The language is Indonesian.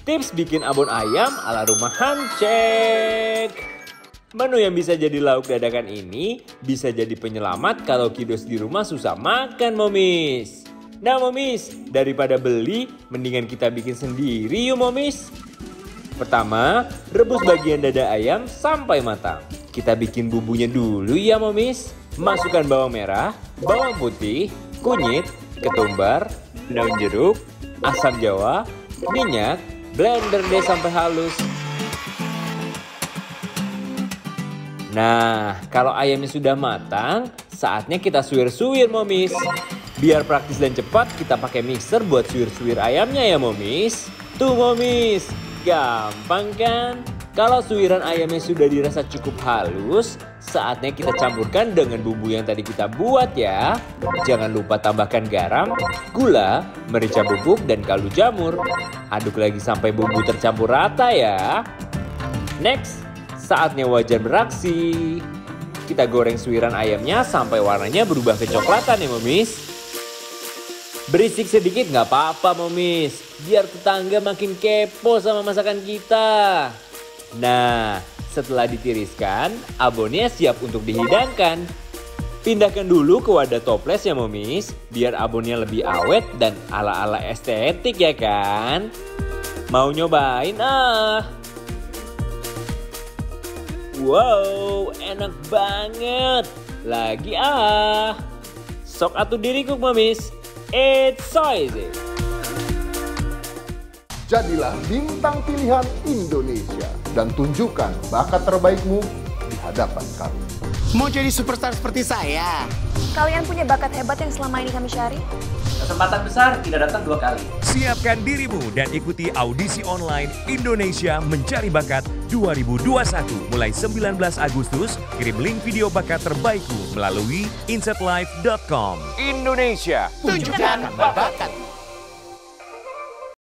Tips bikin abon ayam ala rumahan cek. Menu yang bisa jadi lauk dadakan ini bisa jadi penyelamat kalau kiddos di rumah susah makan, Momis. Nah, Momis, daripada beli, mendingan kita bikin sendiri yuk, Momis. Pertama, rebus bagian dada ayam sampai matang. Kita bikin bumbunya dulu ya, Momis. Masukkan bawang merah, bawang putih, kunyit, ketumbar, daun jeruk, asam jawa, minyak, blender deh sampai halus. Nah, kalau ayamnya sudah matang, saatnya kita suwir-suwir, Momis. Biar praktis dan cepat, kita pakai mixer buat suwir-suwir ayamnya ya, Momis. Tuh, Momis, gampang kan? Kalau suwiran ayamnya sudah dirasa cukup halus, saatnya kita campurkan dengan bumbu yang tadi kita buat ya. Jangan lupa tambahkan garam, gula, merica bubuk, dan kaldu jamur. Aduk lagi sampai bumbu tercampur rata ya. Next, saatnya wajan beraksi. Kita goreng suwiran ayamnya sampai warnanya berubah kecoklatan ya, Momis. Berisik sedikit nggak apa-apa, Momis. Biar tetangga makin kepo sama masakan kita. Nah, setelah ditiriskan, abonnya siap untuk dihidangkan. Pindahkan dulu ke wadah toples ya, Momis, biar abonnya lebih awet dan ala-ala estetik ya kan? Mau nyobain ah? Wow, enak banget. Lagi ah. Sok atuh diri cook, Momis. It's so easy. Jadilah bintang pilihan Indonesia dan tunjukkan bakat terbaikmu di hadapan kami. Mau jadi superstar seperti saya? Kalian punya bakat hebat yang selama ini kami cari? Kesempatan besar tidak datang 2 kali. Siapkan dirimu dan ikuti audisi online Indonesia Mencari Bakat 2021 mulai 19 Agustus. Kirim link video bakat terbaikmu melalui insetlife.com. Indonesia, Tunjukkan bakat.